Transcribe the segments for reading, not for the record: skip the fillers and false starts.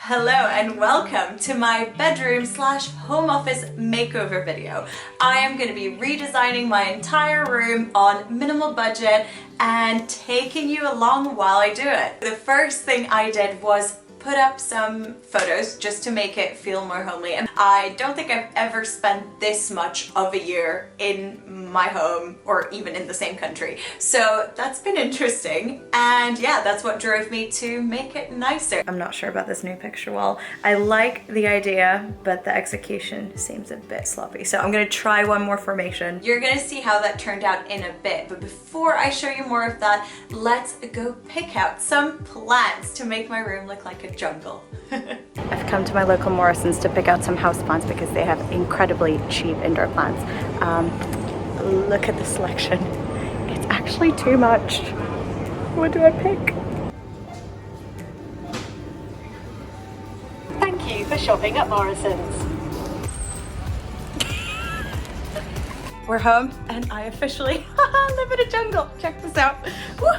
Hello and welcome to my bedroom slash home office makeover video. I am going to be redesigning my entire room on minimal budget and taking you along while I do it. The first thing I did was put up some photos just to make it feel more homely, and I don't think I've ever spent this much of a year in my home or even in the same country, so that's been interesting, and yeah, that's what drove me to make it nicer. I'm not sure about this new picture wall. I like the idea, but the execution seems a bit sloppy, so I'm gonna try one more formation. You're gonna see how that turned out in a bit, but before I show you more of that, let's go pick out some plants to make my room look like a jungle. I've come to my local Morrison's to pick out some houseplants because they have incredibly cheap indoor plants. Look at the selection. It's actually too much. What do I pick? Thank you for shopping at Morrison's. We're home and I officially live in a jungle. Check this out. Woo.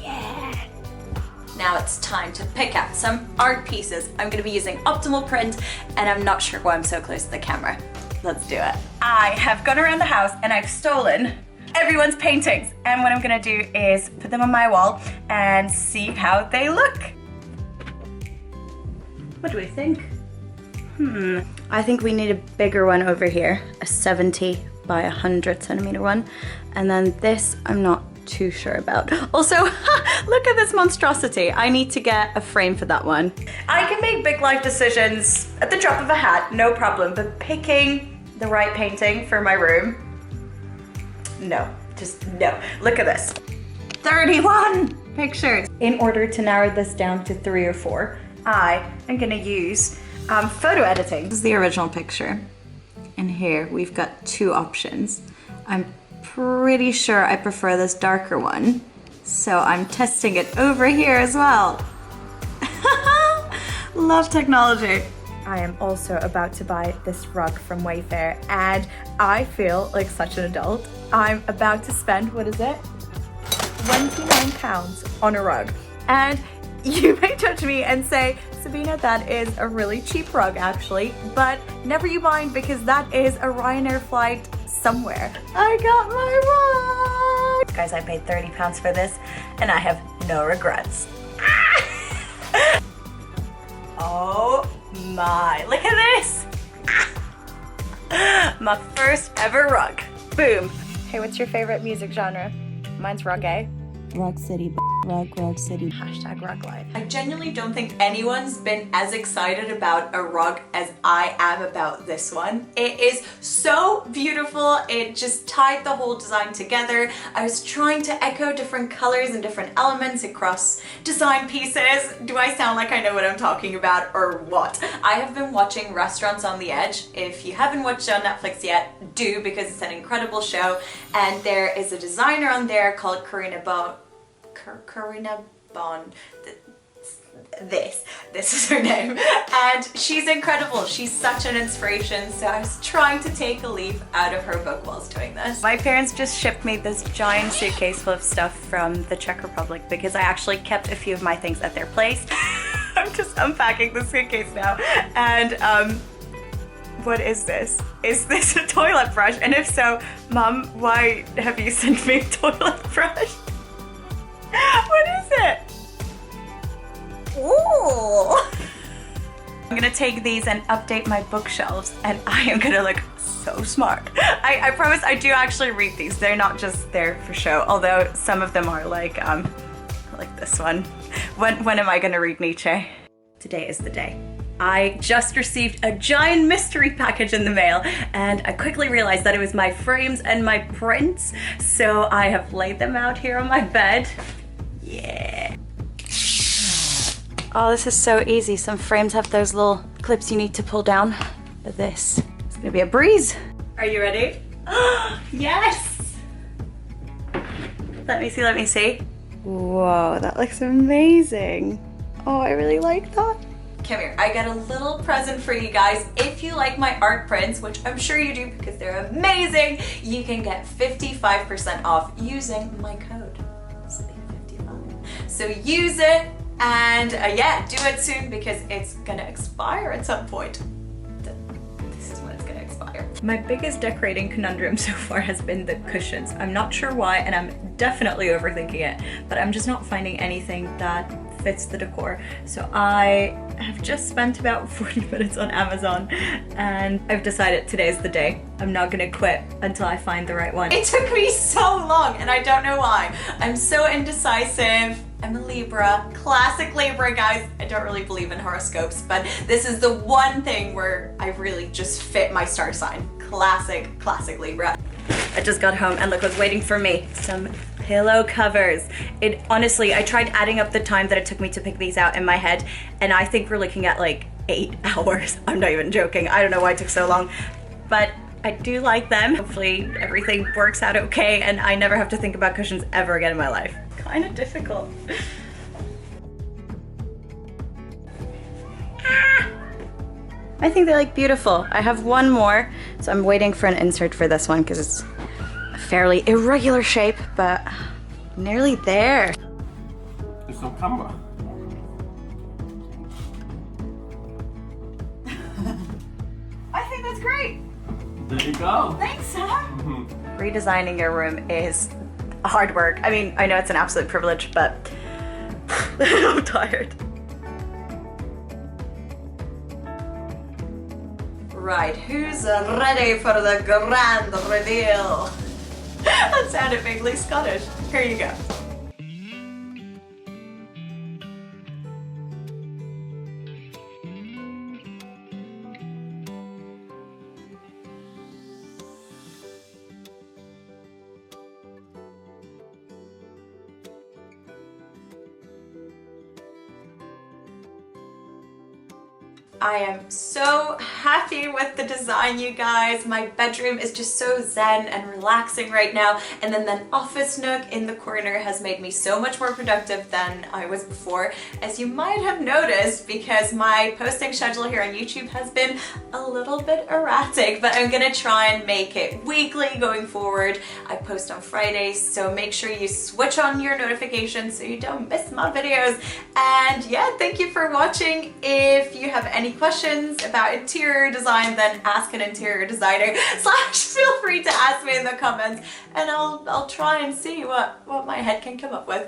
Yeah. Now it's time to pick out some art pieces. I'm gonna be using optimal print and I'm not sure why I'm so close to the camera. Let's do it. I have gone around the house and I've stolen everyone's paintings, and what I'm gonna do is put them on my wall and see how they look. What do we think? I think we need a bigger one over here, a 70 by 100 centimeter one, and then this I'm not too sure about. Also, look at this monstrosity. I need to get a frame for that one. I can make big life decisions at the drop of a hat, no problem, but picking the right painting for my room, no, just no. Look at this, 31 pictures. In order to narrow this down to 3 or 4, I am gonna use photo editing. This is the original picture, and here we've got 2 options. I'm pretty sure I prefer this darker one, so I'm testing it over here as well. Love technology. I am also about to buy this rug from Wayfair, and I feel like such an adult. I'm about to spend, what is it? £29 on a rug. And you may judge me and say, Sabina, that is a really cheap rug actually, but never you mind, because that is a Ryanair flight somewhere. I got my rug! Guys, I paid £30 for this and I have no regrets. Oh my, look at this! My first ever rug. Boom. Hey, what's your favorite music genre? Mine's reggae. Rug City, rug city. Hashtag rug life. I genuinely don't think anyone's been as excited about a rug as I am about this one. It is so beautiful. It just tied the whole design together. I was trying to echo different colors and different elements across design pieces. Do I sound like I know what I'm talking about or what? I have been watching Restaurants on the Edge. If you haven't watched it on Netflix yet, do, because it's an incredible show. And there is a designer on there called Karina Bond. This is her name, and she's incredible. She's such an inspiration, so I was trying to take a leaf out of her book whilst doing this. My parents just shipped me this giant suitcase full of stuff from the Czech Republic because I actually kept a few of my things at their place. I'm just unpacking the suitcase now, and what is this? Is this a toilet brush? And if so, Mom, why have you sent me a toilet brush? What is it? Ooh! I'm gonna take these and update my bookshelves, and I am gonna look so smart. I promise I do actually read these. They're not just there for show, although some of them are like this one. When am I gonna read Nietzsche? Today is the day. I just received a giant mystery package in the mail, and I quickly realized that it was my frames and my prints, so I have laid them out here on my bed. Yeah. Oh, this is so easy. Some frames have those little clips you need to pull down, but this is gonna be a breeze. Are you ready? Yes! Let me see. Whoa, that looks amazing. Oh, I really like that. Come here, I got a little present for you guys. If you like my art prints, which I'm sure you do because they're amazing, you can get 55% off using my code, Sabina55. So use it And yeah, do it soon because it's gonna expire at some point. This is when it's gonna expire. My biggest decorating conundrum so far has been the cushions. I'm not sure why, and I'm definitely overthinking it, but I'm just not finding anything that fits the decor. So I have just spent about 40 minutes on Amazon and I've decided today's the day. I'm not gonna quit until I find the right one. It took me so long and I don't know why. I'm so indecisive. I'm a Libra, classic Libra, guys. I don't really believe in horoscopes, but this is the one thing where I really just fit my star sign. Classic Libra. I just got home and look what's waiting for me. Some pillow covers. Honestly, I tried adding up the time that it took me to pick these out in my head, and I think we're looking at like 8 hours. I'm not even joking. I don't know why it took so long, but I do like them. Hopefully everything works out okay and I never have to think about cushions ever again in my life. Kind of difficult. I think they're like beautiful. I have one more, so I'm waiting for an insert for this one because it's a fairly irregular shape, but nearly there. It's on camera. I think that's great. There you go. Thanks, Sam. Redesigning your room is hard work. I mean, I know it's an absolute privilege, but I'm tired. Right, who's ready for the grand reveal? That sounded vaguely Scottish. Here you go. I am so happy with the design, you guys. My bedroom is just so zen and relaxing right now, and then that office nook in the corner has made me so much more productive than I was before, as you might have noticed, because my posting schedule here on YouTube has been a little bit erratic, but I'm gonna try and make it weekly going forward. I post on Fridays, so make sure you switch on your notifications so you don't miss my videos. And yeah, thank you for watching. If you have any questions about interior design, then ask an interior designer / feel free to ask me in the comments, and I'll try and see what my head can come up with.